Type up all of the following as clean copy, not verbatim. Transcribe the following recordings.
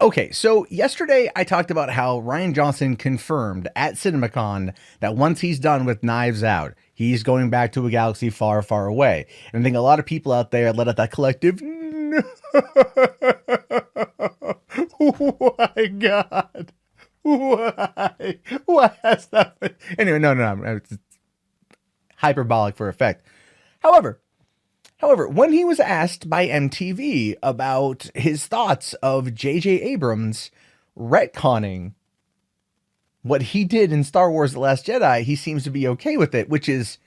Okay, so yesterday I talked about how Rian Johnson confirmed at CinemaCon that once he's done with Knives Out, he's going back to a galaxy far, far away. And I think a lot of people out there let out that collective, no. Why, God? Why? Why has that been? Anyway, no. It's hyperbolic for effect. However, when he was asked by MTV about his thoughts of JJ Abrams retconning what he did in Star Wars The Last Jedi, he seems to be okay with it, which is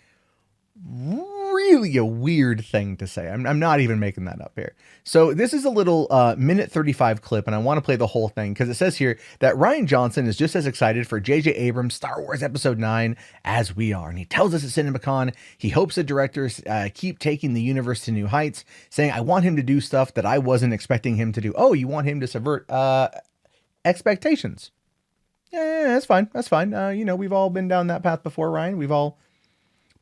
really a weird thing to say. I'm not even making that up here. So this is a little minute 35 clip, and I want to play the whole thing because it says here that Rian Johnson is just as excited for JJ Abrams' Star Wars Episode 9 as we are. And he tells us at CinemaCon he hopes the directors keep taking the universe to new heights, saying, I want him to do stuff that I wasn't expecting him to do. Oh, you want him to subvert expectations. Yeah, that's fine. That's fine. We've all been down that path before, Ryan. We've all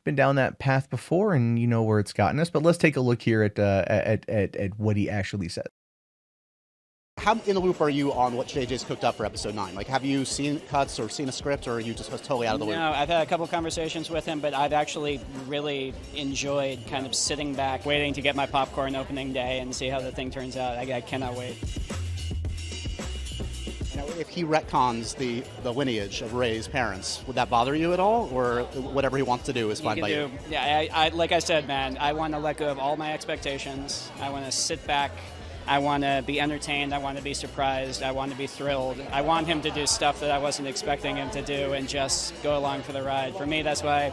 been down that path before, and you know where it's gotten us. But let's take a look here at what he actually said. How in the loop are you on what JJ's cooked up for Episode 9? Like, have you seen cuts or seen a script, or are you just totally out of the loop? No, I've had a couple conversations with him, but I've actually really enjoyed kind of sitting back, waiting to get my popcorn opening day and see how the thing turns out. I cannot wait. If he retcons the lineage of Rey's parents, would that bother you at all, or whatever he wants to do is fine by you? Yeah, I like I said, man, I want to let go of all my expectations. I want to sit back. I want to be entertained. I want to be surprised. I want to be thrilled. I want him to do stuff that I wasn't expecting him to do and just go along for the ride. For me, that's why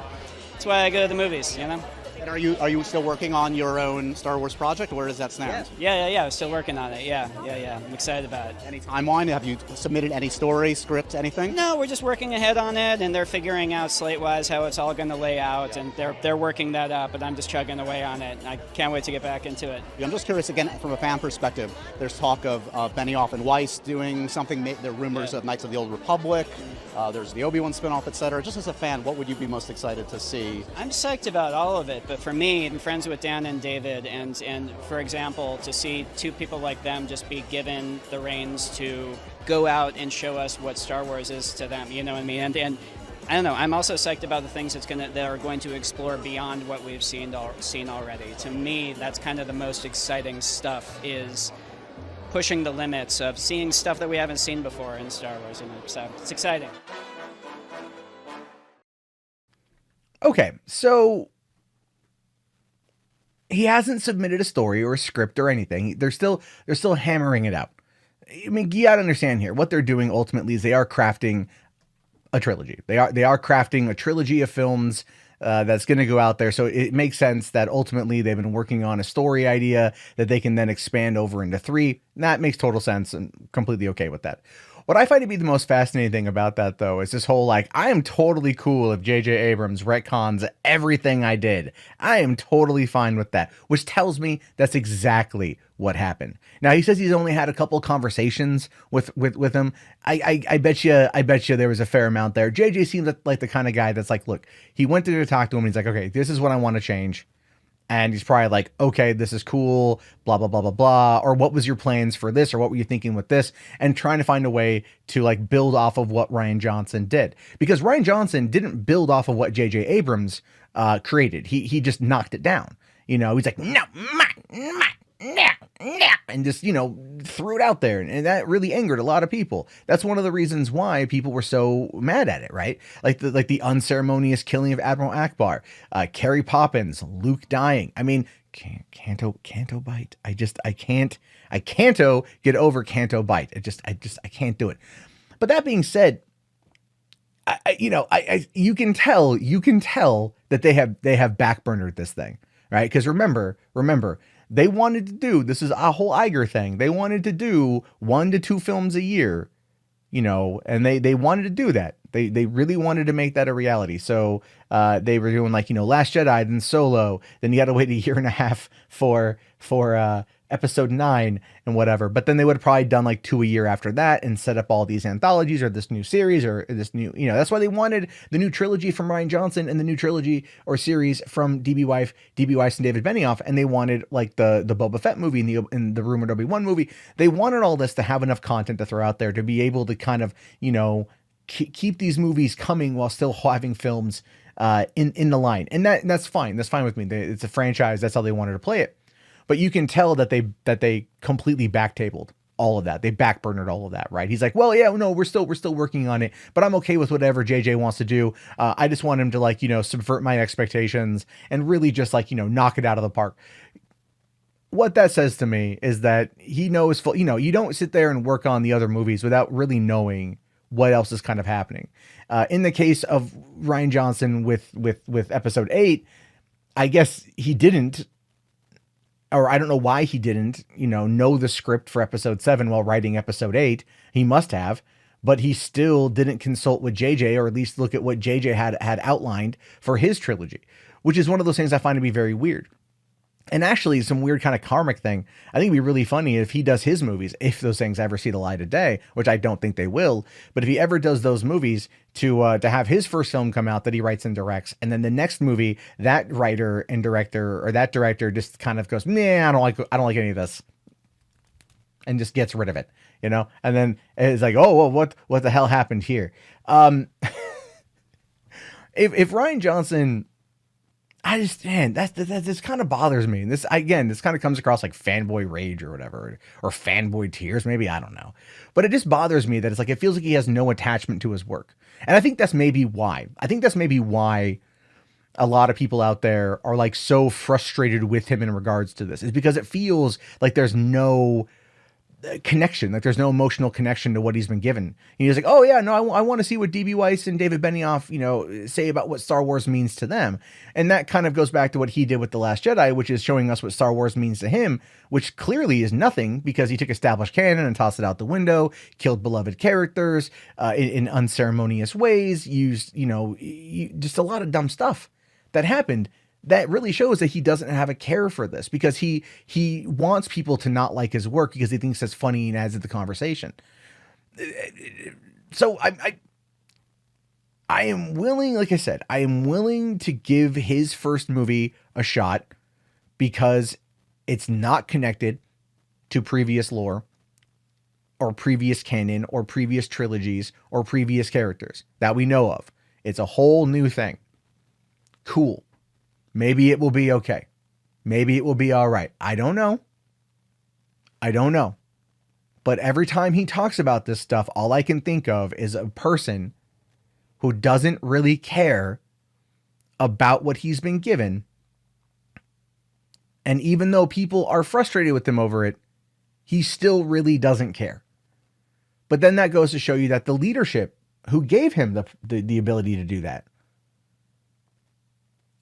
I go to the movies, you know? And are you still working on your own Star Wars project? Where does that stand? Yeah. Still working on it. Yeah. I'm excited about it. Any timeline? Have you submitted any story, script, anything? No, we're just working ahead on it, and they're figuring out slate-wise how it's all going to lay out, and they're working that up, but I'm just chugging away on it. I can't wait to get back into it. I'm just curious, again, from a fan perspective, there's talk of Benioff and Weiss doing something. There are rumors of Knights of the Old Republic. There's the Obi-Wan spinoff, etc. Just as a fan, what would you be most excited to see? I'm psyched about all of it, but for me, I'm friends with Dan and David, and for example, to see two people like them just be given the reins to go out and show us what Star Wars is to them, you know what I mean? And I don't know, I'm also psyched about the things that are going to explore beyond what we've seen already. To me, that's kind of the most exciting stuff, is pushing the limits of seeing stuff that we haven't seen before in Star Wars, and so it's exciting. Okay, so he hasn't submitted a story or a script or anything. They're still hammering it out. I mean, you gotta understand here, what they're doing ultimately is they are crafting a trilogy. They are crafting a trilogy of films that's going to go out there. So it makes sense that ultimately they've been working on a story idea that they can then expand over into 3. And that makes total sense, and completely okay with that. What I find to be the most fascinating thing about that, though, is this whole, like, I am totally cool if JJ Abrams retcons everything I did. I am totally fine with that, which tells me that's exactly what happened. Now, he says he's only had a couple conversations with him. I bet you there was a fair amount there. JJ seems like the kind of guy that's like, look, he went there to talk to him, and he's like, okay, this is what I want to change. And he's probably like, okay, this is cool, blah, blah, blah, blah, blah. Or what was your plans for this? Or what were you thinking with this? And trying to find a way to like build off of what Rian Johnson did. Because Rian Johnson didn't build off of what JJ Abrams created. He just knocked it down. You know, he's like, no, and just, threw it out there. And that really angered a lot of people. That's one of the reasons why people were so mad at it, right? Like the unceremonious killing of Admiral Akbar, Carrie Poppins, Luke dying. I mean, Canto bite. I can't get over Canto bite. I can't do it. But that being said, you can tell that they have backburnered this thing, right? Because remember, they wanted to do, this is a whole Iger thing. They wanted to do 1 to 2 films a year, and they wanted to do that. They really wanted to make that a reality. So they were doing like, Last Jedi, then Solo, then you got to wait a year and a half for episode 9 and whatever, but then they would have probably done like 2 a year after that and set up all these anthologies or this new series or this new, that's why they wanted the new trilogy from Rian Johnson and the new trilogy or series from DB Weiss and David Benioff, and they wanted like the Boba Fett movie and the rumored Obi-Wan movie. They wanted all this to have enough content to throw out there to be able to kind of, keep these movies coming while still having films in the line. And that's fine. That's fine with me. It's a franchise. That's how they wanted to play it. But you can tell that they completely backtabled all of that. They backburnered all of that, right? He's like, well, yeah, no, we're still working on it, but I'm okay with whatever JJ wants to do. I just want him to subvert my expectations and really just knock it out of the park. What that says to me is that he knows you don't sit there and work on the other movies without really knowing what else is kind of happening. In the case of Rian Johnson with episode 8, I guess he didn't, or I don't know why he didn't, know the script for episode 7 while writing episode 8. He must have, but he still didn't consult with JJ, or at least look at what JJ had outlined for his trilogy, which is one of those things I find to be very weird. And actually, some weird kind of karmic thing. I think it'd be really funny if he does his movies, if those things ever see the light of day, which I don't think they will. But if he ever does those movies, to have his first film come out that he writes and directs, and then the next movie, that writer and director or that director just kind of goes, nah, I don't like any of this, and just gets rid of it, and then it's like, oh, well, what the hell happened here? If Rian Johnson. This kind of bothers me. And this kind of comes across like fanboy rage or whatever, or fanboy tears, maybe, I don't know. But it just bothers me that it's like, it feels like he has no attachment to his work. And I think that's maybe why. A lot of people out there are like so frustrated with him in regards to this, is because it feels like there's no connection, like there's no emotional connection to what he's been given. And he's like, oh yeah, no, I want to see what DB Weiss and David Benioff, say about what Star Wars means to them. And that kind of goes back to what he did with The Last Jedi, which is showing us what Star Wars means to him, which clearly is nothing, because he took established canon and tossed it out the window, killed beloved characters in unceremonious ways, used, just a lot of dumb stuff that happened. That really shows that he doesn't have a care for this, because he wants people to not like his work because he thinks that's funny and adds to the conversation. So I am willing, like I said, I am willing to give his first movie a shot, because it's not connected to previous lore or previous canon or previous trilogies or previous characters that we know of. It's a whole new thing. Cool. Maybe it will be okay. Maybe it will be all right. I don't know. But every time he talks about this stuff, all I can think of is a person who doesn't really care about what he's been given. And even though people are frustrated with him over it, he still really doesn't care. But then that goes to show you that the leadership who gave him the ability to do that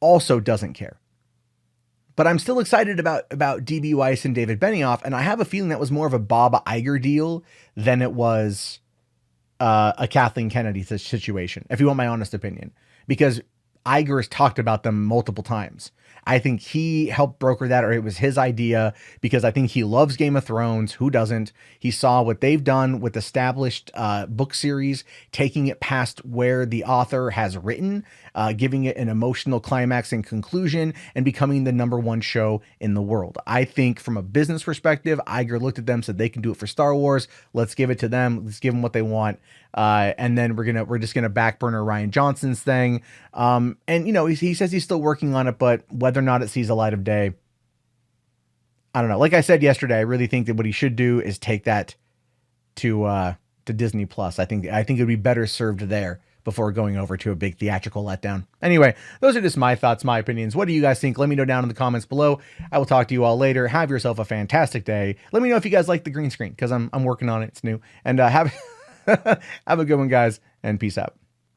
also doesn't care. But I'm still excited about DB Weiss and David Benioff, and I have a feeling that was more of a Bob Iger deal than it was a Kathleen Kennedy situation, if you want my honest opinion, because Iger has talked about them multiple times. I think he helped broker that, or it was his idea, because I think he loves Game of Thrones. Who doesn't? He saw what they've done with established book series, taking it past where the author has written, giving it an emotional climax and conclusion, and becoming the #1 show in the world. I think from a business perspective, Iger looked at them, said they can do it for Star Wars. Let's give it to them. Let's give them what they want. And then we're just gonna backburner Rian Johnson's thing. And he says he's still working on it, but whether or not it sees the light of day, I don't know. Like I said yesterday, I really think that what he should do is take that to Disney Plus. I think it would be better served there before going over to a big theatrical letdown. Anyway, those are just my thoughts, my opinions. What do you guys think? Let me know down in the comments below. I will talk to you all later. Have yourself a fantastic day. Let me know if you guys like the green screen, because I'm working on it. It's new. And have a good one, guys, and peace out.